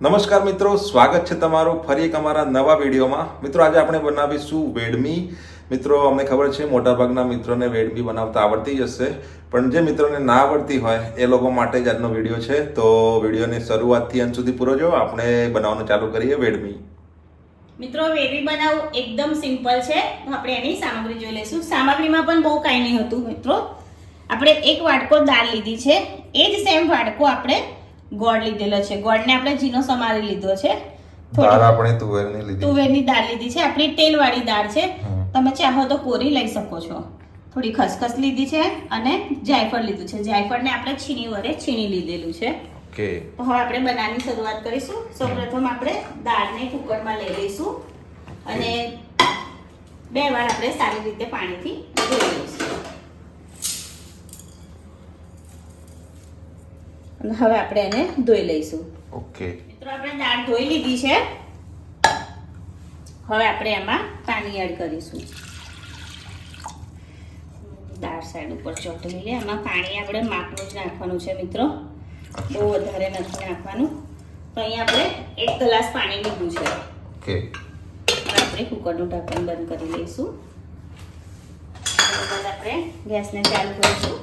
નમસ્કાર મિત્રો, સ્વાગત છે તમારું ફરી એક અમારા નવા વિડીયોમાં. મિત્રો આજે આપણે બનાવીશું વેડમી. મિત્રો અમને ખબર છે મોટાભાગના મિત્રોને વેડમી બનાવતા આવડતી જ હશે, પણ જે મિત્રોને ના આવડતી હોય એ લોકો માટે જ આજનો વિડીયો છે. તો વિડીયોની શરૂઆતથી અંત સુધી પૂરો જો. આપણે બનાવવાનું ચાલુ કરીએ વેડમી. મિત્રો વેડમી બનાવવું એકદમ સિમ્પલ છે. તો આપણે એની સામગ્રી જોઈ લઈશું. સામગ્રીમાં પણ બહુ કાંઈ નહીં હતું મિત્રો. આપણે એક વાટકો દાળ લીધી છે, એ જ સેમ વાટકો આપણે ગોળ લીધેલો છે. ગોળને આપણે ઝીણો સમારી લીધો છે. દાળ આપણે તુવેરની દાળ લીધી છે. આપણી તેલવાળી દાળ છે. તમે ચાહો તો કોરી લઈ શકો છો. થોડી ખસખસ લીધી છે અને જાયફળ લીધું છે. જાયફળને આપણે છીણી વડે છીણી લીધેલું છે. ઓકે. તો હવે આપણે બનાવવાની શરૂઆત કરીશું. સૌપ્રથમ આપણે દાળને કુકરમાં લઈ લઈશું અને બે વાર આપણે સારી રીતે પાણીથી ધોઈ લઈશું. અને હવે આપણે એને ધોઈ લઈશું. ઓકે મિત્રો, આપણે દાળ ધોઈ લીધી છે. હવે આપણે એમાં પાણી એડ કરીશું. દાળ સાઈડ ઉપર ચોંટી લે. એમાં પાણી આપણે માપનું જ નાખવાનું છે મિત્રો, બહુ વધારે નથી નાખવાનું. તો અહીંયા આપણે 1 ગ્લાસ પાણી લીધું છે. ઓકે. હવે આપણે કુકરનું ઢાંકણ બંધ કરી લઈશું. ત્યારબાદ આપણે ગેસને ચાલુ કરીશું.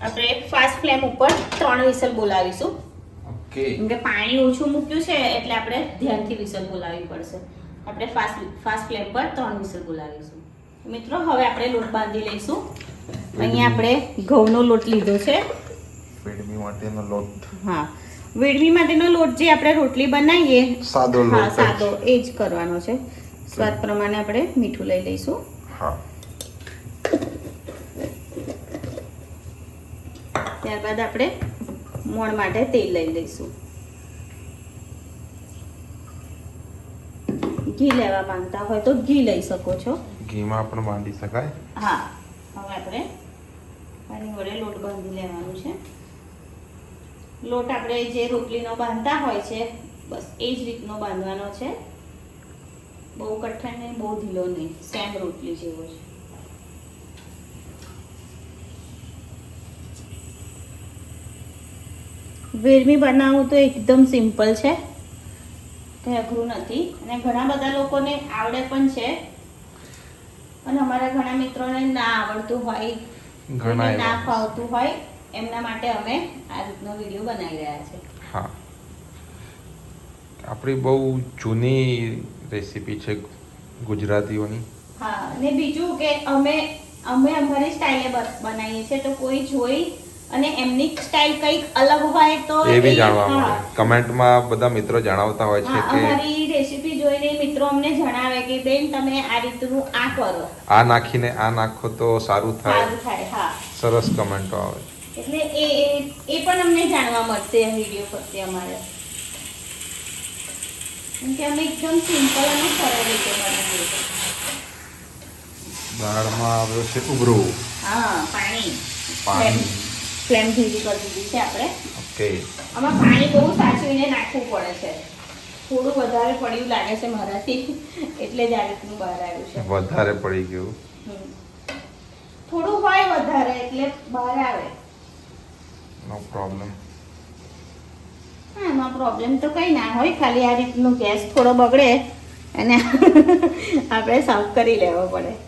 આપણે ફાસ્ટ ફ્લેમ ઉપર 3 વિસલ બોલાવીશું. ઓકે. કેમ કે પાણી ઓછું મૂક્યું છે એટલે આપણે ધ્યાનથી વિસલ બોલાવવી પડશે. આપણે ફાસ્ટ ફ્લેમ પર 3 વિસલ બોલાવીશું. મિત્રો, હવે આપણે લોટ બાંધી લઈશું. અહીંયા આપણે ઘઉંનો લોટ લીધો છે. વેડમી માટેનો લોટ. હા, વેડમી માટેનો લોટ જે આપણે રોટલી બનાવીએ સાદો લોટ. હા, સાદો એ જ કરવાનો છે. સ્વાદ પ્રમાણે આપણે મીઠું લઈ લઈશું. હા. ત્યારબાદ આપણે મોણ માટે તેલ લઈ લઈશું. ઘી લેવા માંગતા હોય તો ઘી લઈ શકો છો. ઘીમાં પણ બાંધી શકાય. હા. હવે આપણે પાણી વડે લોટ બાંધી લેવાનું છે. લોટ આપણે જે રોટલીનો બાંધતા હોય છે બસ એ જ રીતનો બાંધવાનો છે. બહુ કઠણ નહીં, બહુ ઢીલો નહીં, સેમ રોટલી જેવો છે. વેડમી બનાવવું તો એકદમ સિમ્પલ છે, કંઈ અઘરું નથી અને ઘણા બધા લોકોને આવડે પણ છે. અને અમારા ઘણા મિત્રોને ના આવડતું હોય, ના ફાવતું હોય, એમના માટે અમે આ રીતનો વિડીયો બનાવી રહ્યા છે. હા, આપણી બહુ જૂની રેસીપી છે ગુજરાતીઓની. હા, અને બીજું કે અમે અમારી સ્ટાઇલે બનાવીએ છીએ, તો કોઈ જોઈ અને એમની સ્ટાઇલ કંઈક અલગ હોય તો એ બી જાણવા મળે. કમેન્ટમાં બધા મિત્રો જણાવતા હોય છે કે અમારી રેસીપી જોઈને મિત્રો અમને જણાવે કે બેન તમે આ રીતનું આ કરો, આ નાખીને આ નાખો તો સારું થાય. હા. સરસ કમેન્ટો આવે. એટલે એ પણ અમને જાણવા મળશે આ વિડીયો પરથી અમારે. કેમ કે અમે એકદમ સિમ્પલ અને સરળ રીતે બનાવીએ છીએ. દાળમાં આવ્યો છે ઉભરો. હા, પાણી ફ્લેમ ધીરી કરી દીધી છે આપણે. ઓકે. આમાં પાણી બહુ સાચવીને નાખવું પડે છે. થોડું વધારે પડ્યું લાગે છે મારાથી, એટલે જ આ રીતનું બહાર આવ્યું છે. વધારે પડી ગયું. થોડું હોય વધારે એટલે બહાર આવે. નો પ્રોબ્લેમ. હા, એમાં પ્રોબ્લેમ તો કંઈ ના હોય, ખાલી આ રીતનું ગેસ થોડો બગડે અને આપણે સાફ કરી લેવો પડે.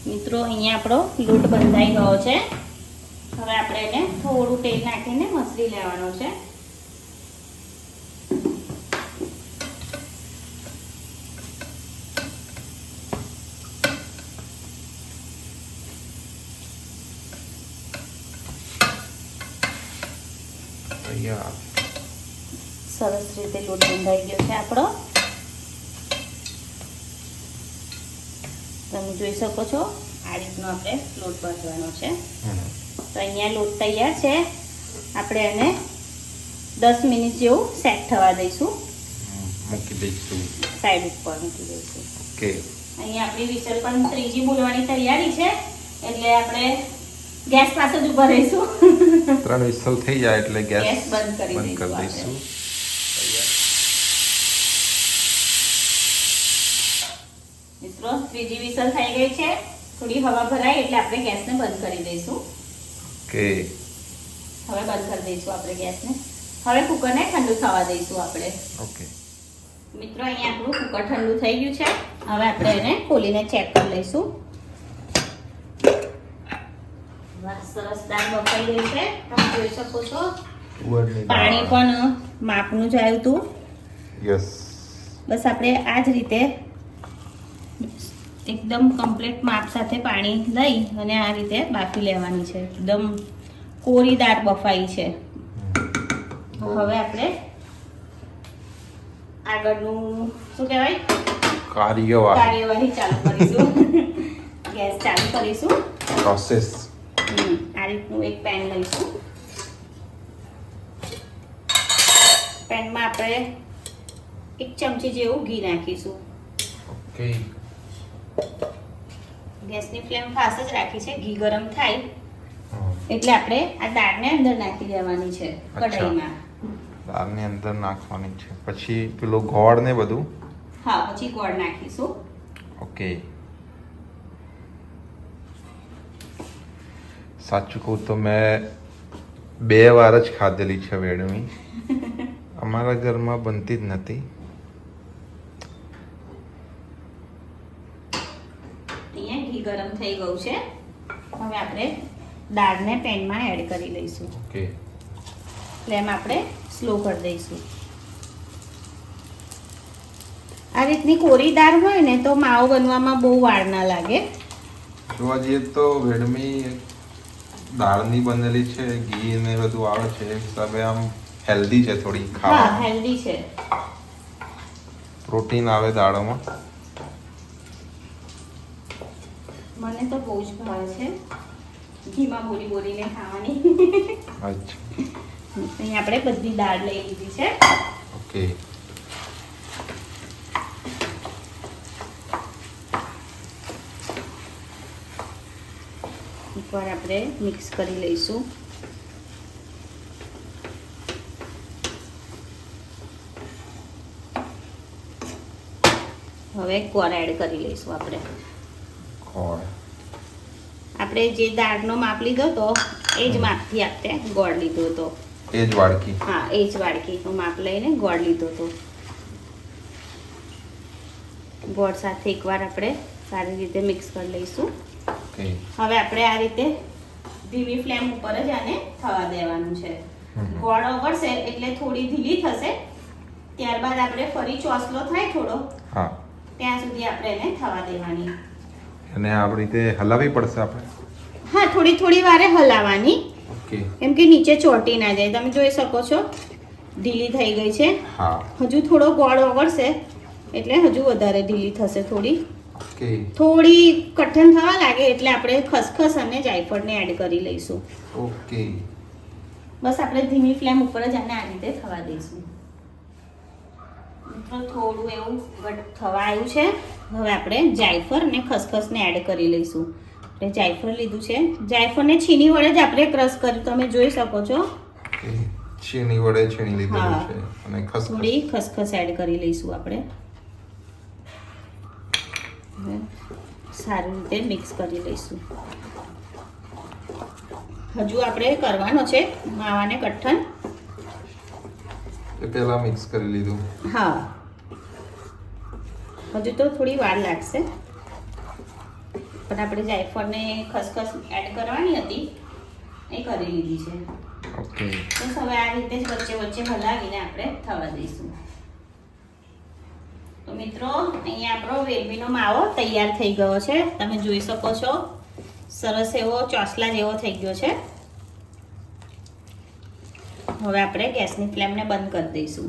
મિત્રો, અહીંયા આપણો લોટ બંધાઈ ગયો છે. હવે આપણે એને થોડું તેલ નાખીને મસળી લેવાનો છે. સરસ રીતે લોટ બંધાઈ ગયો છે આપણો. તમે જોઈ શકો છો આ રીતનો આપણે લોટ બાંધવાનો છે. તો અહીંયા લોટ તૈયાર છે. આપણે એને 10 મિનિટ જેવું સેટ થવા દઈશું. મૂકી દઈશું. સાઈડ ઉપર મૂકી દઈશું. ઓકે. અહીંયા આપણી વિસલ પણ ત્રીજી બોલવાની તૈયારી છે, એટલે આપણે ગેસ પાસે જ ઉભા રહીશું. 3 વિસલ થઈ જાય એટલે ગેસ બંધ કરી દઈશું. મિત્રો, ત્રીજી વિસલ થઈ ગઈ છે. થોડી હવા ભરાય એટલે આપણે ગેસને બંધ કરી દઈશું. ઓકે. હવે બંધ કરી દઈશું આપણે ગેસને. હવે કુકરને ઠંડુ થવા દઈશું આપણે. ઓકે. મિત્રો અહીંયા આપણું કુકર ઠંડુ થઈ ગયું છે. હવે આપણે એને ખોલીને ચેક કરી લઈશું. વાહ, સરસ દાળ બફાઈ ગઈ છે. તમે જોઈ શકો છો. પાણી પણ માપનું જ આવ્યું હતું. યસ. બસ આપણે આ જ રીતે એકદમ કમ્પ્લીટ માપ સાથે પાણી લઈ અને આ રીતે બાફી લેવાની છે. એકદમ કોરી દાળ બફાઈ છે. હવે આપણે આગળનું શું કહેવાય કાર્યવાહી ચાલુ કરીશું. ગેસ ચાલુ કરીશું. પ્રોસેસ. આ રીતનું એક પેન લઈશું. પેનમાં આપણે 1 ચમચી જેવું ઘી નાખીશું. ઓકે. ગેસની ફ્લેમ ફાસ્ટ જ રાખી છે. ઘી ગરમ થાય એટલે આપણે આ દાળને અંદર નાખી દેવાની છે કઢાઈમાં. દાળની અંદર નાખવાની છે. પછી પેલો ગોળ ને બધું. હા, પછી ગોળ નાખીશું. ઓકે. સાચું કહું તો મેં 2 વાર જ ખાધેલી છે વેડમી. અમારા ઘરમાં બનતી જ નથી. અહીંયા ઘી ગરમ થઈ ગયું છે. હવે આપણે દાળને પેનમાં એડ કરી લઈશું. ઓકે. ફ્લેમ આપણે સ્લો કરી દઈશું. આ રીતની કોરી દાળ હોય ને તો માવો બનવામાં બહુ વાર ના લાગે. જોવા જઈએ તો વેડમી દાળની બનેલી છે, ઘી ને બધું આવે છે, એક હિસાબે આમ હેલ્ધી છે થોડી હા, ખાવા. હેલ્ધી છે. પ્રોટીન આવે દાળમાં. મને તો બહુ જ ભાવે છે ઘીમાં બોલીને ખાવાની. અચ્છા. અહીં આપણે બધી દાળ લઈ લીધી છે. ઓકે. એકવાર આપણે મિક્સ કરી લઈશું. હવે ગોળ એડ કરી લઈશું આપણે. ગોળ. આપણે જે દાળનો માપ લીધો તો એ જ માપથી આપણે ગોળ લીધો હતો. એ જ વાડકી. હા, એ જ વાડકીનું માપ લઈને ગોળ લીધો હતો. ગોળ સાથે એકવાર આપણે સારી રીતે મિક્સ કરી લઈશું. ઓકે. હવે આપણે આ રીતે ધીમી ફ્લેમ ઉપર જ આને થવા દેવાનું છે. ગોળ ઓગળશે એટલે થોડી ઢીલી થશે. ત્યારબાદ આપણે ફરી ચોસલો થાય થોડો, હા, ત્યાં સુધી આપણે એને થવા દેવાની. અને આ રીતે હલાવવી પડશે આપણે. હા, થોડી થોડી વારે હલાવવાની. ઓકે. કેમ કે નીચે ચોંટી ના જાય. તમે જોઈ શકો છો ઢીલી થઈ ગઈ છે. હા. હજુ થોડો ગોળ ઓગળશે એટલે હજુ વધારે ઢીલી થશે. થોડી કઠણ થવા લાગે એટલે આપણે ખસખસ અને જાયફળને એડ કરી લઈશું. ઓકે. બસ આપણે ધીમી ફ્લેમ ઉપર જ આને આ રીતે થવા દઈશું. મિત્રો થોડું એવું ઘટ થવા આવ્યું છે. હવે આપણે જાયફળ અને ખસખસને એડ કરી લઈશું. આપણે જાયફળ લીધું છે. જાયફળને છીની વડે જ આપણે ક્રશ કર્યું, તમે જોઈ શકો છો. ઓકે. છીણી વડે છીણી લીધેલું છે અને થોડી ખસખસ એડ કરી લઈશું આપણે. સારી રીતે મિક્સ કરી લઈશું. હજુ આપણે કરવાનો છે માવાને કઠણ. એ પહેલા મિક્સ કરી લીધું. હા, હજુ તો થોડી વાર લાગશે પણ આપણે જાયફળને ખસખસ એડ કરવાની હતી એ કરી લીધી છે. ઓકે. બસ હવે આ રીતે જ વચ્ચે વચ્ચે હલાવીને આપણે થવા દઈશું. તો મિત્રો અહીંયા આપણો વેડમીનો માવો તૈયાર થઈ ગયો છે. તમે જોઈ શકો છો સરસ એવો ચોસલા જેવો થઈ ગયો છે. હવે આપણે ગેસની ફ્લેમને બંધ કરી દઈશું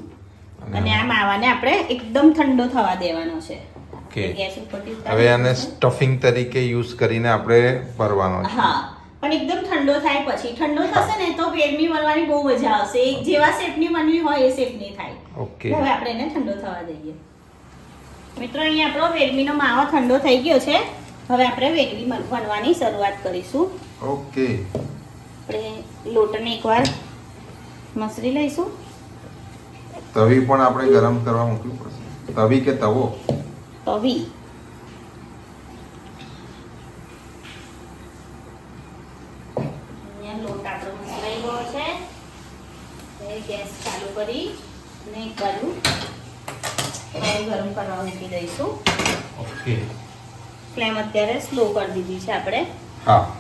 અને આ માવાને આપણે એકદમ ઠંડો થવા દેવાનો છે. ઓકે. ગેસ ઉપરથી હવે આને સ્ટફિંગ તરીકે યુઝ કરીને આપણે ભરવાનો છે. હા, પણ એકદમ ઠંડો થાય પછી. ઠંડો થશે ને તો વેડમી વળવાની બહુ મજા આવશે. એક જેવા શેપની બનવી હોય એ શેપની થાય. ઓકે. હવે આપણે એને ઠંડો થવા દઈએ. મિત્રો અહીંયા આપણો વેડમીનો માવો ઠંડો થઈ ગયો છે. હવે આપણે વેડમી બનવાની શરૂઆત કરીશું. ઓકે. આપણે લોટને એકવાર મસળી લઈશું. તવી પણ આપણે ગરમ કરવા મૂકવી પડશે. તવી કે તવો? તવી. અહીંયા લોટ આપણો મસળાઈ ગયો છે. હવે ગેસ ચાલુ કરી અને એક બાજુ ગરમ કરવા મૂકી દઈશું. ઓકે. ફ્લેમ અત્યારે સ્લો કરી દીધી છે આપણે. હા.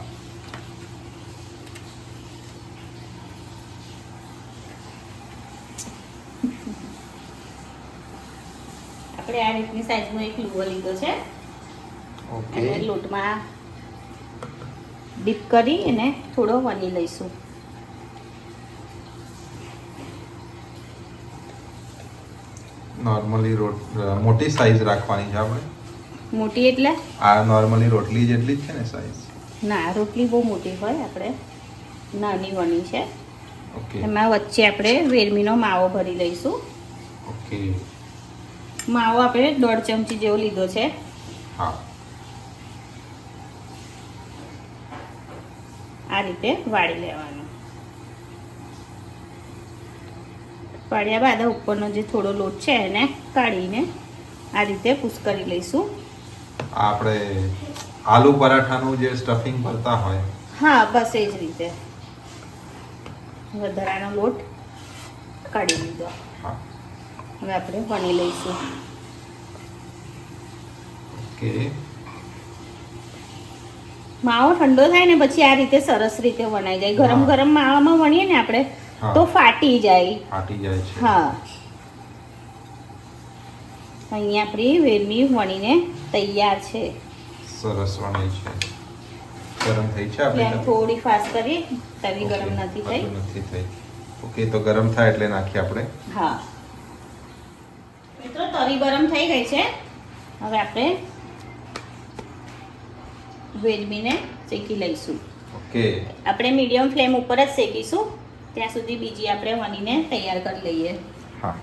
આપણે આ રીતની સાઈઝનો એક લુવો લીધો છે. ઓકે. અને લોટમાં ડીપ કરી અને થોડો વણી લઈશું. નોર્મલી મોટી સાઈઝ રાખવાની છે આપણે. મોટી એટલે આ નોર્મલી રોટલી જેટલી જ છે ને સાઈઝ? ના, રોટલી બહુ મોટી હોય, આપણે નાની વણી છે. ઓકે. એમાં વચ્ચે આપણે વેરમીનો માવો ભરી લઈશું. ઓકે. માવો આપણે 1.5 ચમચી જેવો લીધો છે. હા. આ રીતે વાળી લેવાનું. વાળ્યા બાદ ઉપરનો જે થોડો લોટ છે એને કાઢીને આ રીતે પુશ કરી લઈશું. આપણે આલુ પરાઠાનું જે સ્ટફિંગ ભરતા હોય. હા, બસ એ જ રીતે વધારાનો લોટ કાઢી લીધો. હા. હવે આપણે વણી લઈશું. ઓકે. માવો ઠંડો થાય ને પછી આ રીતે સરસ રીતે વણાઈ જાય. ગરમ હા. ગરમ માવામાં વણીએ ને આપણે હા. તો ફાટી જાય. ફાટી જાય છે. હા. અહીંયા આપણી વેરમી વણીને તૈયાર છે. સરસ વણાઈ છે. ગરમ થઈ છે ફ્લેમ આપણે? થોડી ફાસ્ટ કરી, તવી ઓકે. ગરમ નથી થઈ. હજુ નથી થઈ. ઓકે, તો ગરમ થાય એટલે નાખીએ આપણે. હા મિત્રો, તવી ગરમ થઈ ગઈ છે. હવે આપણે વેરમીને શેકી લઈશું. ઓકે. આપણે મીડિયમ ફ્લેમ ઉપર જ શેકીશું ત્યાં સુધી બીજી આપણે વણીને તૈયાર કરી લઈએ. હા.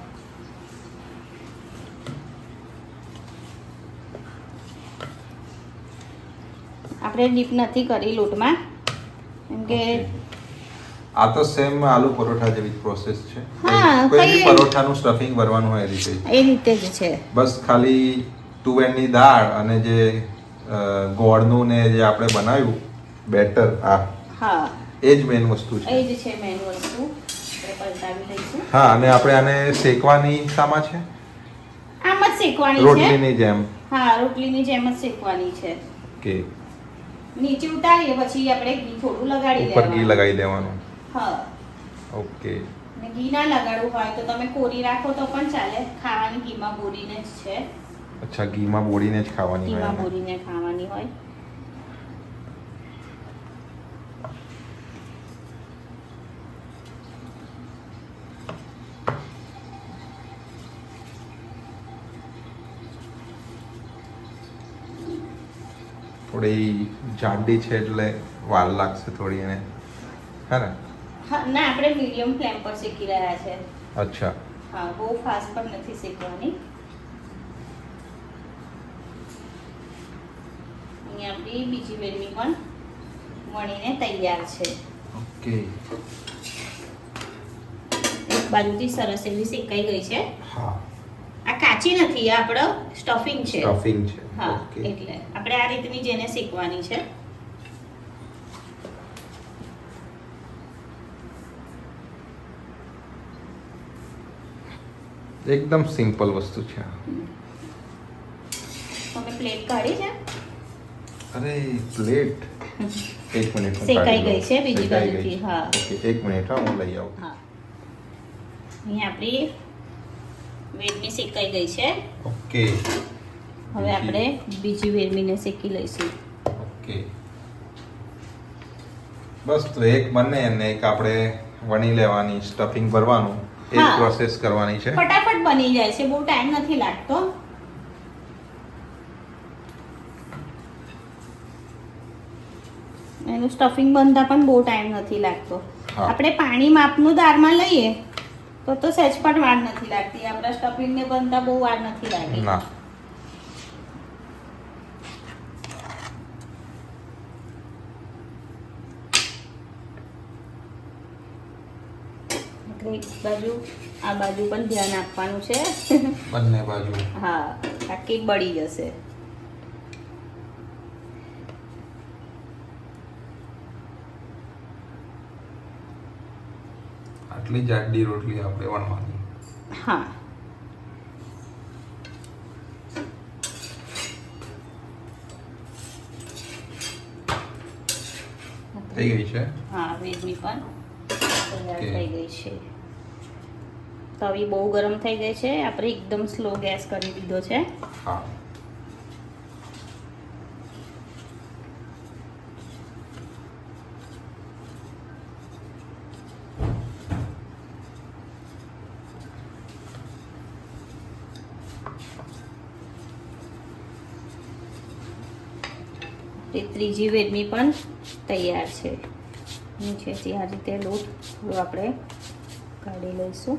આપણે ડીપ નથી કરી લોટમાં કેમ કે ઓકે. આ તો સેમ આલુ પરોઠા જેવી જ પ્રોસેસ છે. હા, કોઈ બી કઈ- પરોઠાનું સ્ટફિંગ ભરવાનું હોય એ રીતે જ. એ રીતે જ છે. બસ ખાલી તુવેરની દાળ અને જે ગોળનું ને જે આપણે બનાવ્યું બેટર, આ હા, એ જ મેઇન વસ્તુ એ છે. જ છે મેન વસ્તુ. આપણે પલટાવી લઈશું. હા, અને આપણે આને શેકવાની શામાં છે? આમ જ શેકવાની છે. રોટલીની જેમ. હા, રોટલીની જેમ જ શેકવાની છે. કે નીચે ઉતારીએ પછી આપણે ઘી થોડું લગાડી ઉપર ઘી દેવાનું. લગાવી દેવાનું. હા. ઓકે. અને ઘી ના લગાડવું હોય તો તમે કોરી રાખો તો પણ ચાલે. ખાવાની ઘીમાં બોરીને જ છે. અચ્છા, ઘીમાં બોળીને જ ખાવાની હોય ઘીમાં આને. બોરીને ખાવાની હોય. થોડી જાડી છે એટલે વાર લાગશે થોડી એને, હે ને? હા, ના, આપણે મીડિયમ ફ્લેમ પર શેકી રહ્યા છે. અચ્છા. હા, બહુ ફાસ્ટ પણ નથી શેકવાની. અહીંયા આપણી બીજી વેરમી પણ વણીને તૈયાર છે. ઓકે. એક બાજુથી સરસ એવી શેકાઈ ગઈ છે. હા. આ કાચી નથી, આ આપણો સ્ટફિંગ છે. સ્ટફિંગ છે. હા, ઓકે. એટલે આપણે આ રીતની જેને શેકવાની છે. એકદમ સિમ્પલ વસ્તુ છે. તમે પ્લેટ કાઢી છે? અરે પ્લેટ, એક મિનિટ હું શેકાઈ કાઢી ગઈ છે લઉં. બીજી શેકાઈ બાજુથી. ગઈ છે. હા. ઓકે, એક મિનિટ હા, હું લઈ આવું. હા, અહીંયા આપણી વેરમી શેકાઈ ગઈ છે. ઓકે. હવે આપણે બીજી વેરમીને શેકી લઈશું. ઓકે. બસ તો એક બને અને એક આપણે વણી લેવાની, સ્ટફિંગ ભરવાનું, એ જ હા. પ્રોસેસ કરવાની છે. ફટાફટ બની જાય છે, બહુ ટાઈમ નથી લાગતો. એનું સ્ટફિંગ બનતા પણ બહુ ટાઈમ નથી લાગતો. હા. આપણે પાણી માપનું દાળમાં લઈએ તો સહેજ પણ વાર નથી લાગતી. આપણા સ્ટફિંગને બનતા બહુ વાર નથી લાગી. ના. એટલે એક બાજુ આ બાજુ પણ ધ્યાન આપવાનું છે. બંને બાજુ. હા, આખી બળી જશે. આટલી જાડી રોટલી આપણે વણવાની. હા થઈ ગઈ છે. હા વેડમી પણ તૈયાર Okay. થઈ ગઈ છે. તવી બહુ ગરમ થઈ ગઈ છે, આપણે એકદમ સ્લો ગેસ કરી દીધો છે. હા તે ત્રીજી વેડમી પણ તૈયાર છે. નીચેથી આ રીતે લોટ થોડો આપણે કાઢી લઈશું.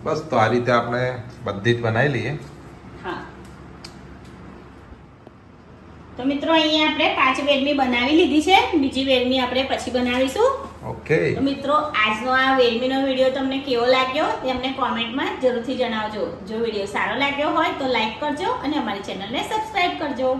બસ તો આ રીતે આપણે બધી જ બનાવી લઈએ. હા તો મિત્રો અહીંયા આપણે 5 વેડમી બનાવી લીધી છે. બીજી વેડમી આપણે પછી બનાવીશું. ઓકે તો મિત્રો આજનો આ વેડમીનો વિડીયો તમને કેવો લાગ્યો તે અમને કોમેન્ટમાં જરૂરથી જણાવજો. જો વિડીયો સારો લાગ્યો હોય તો લાઈક કરજો અને અમારી ચેનલને સબસ્ક્રાઇબ કરજો.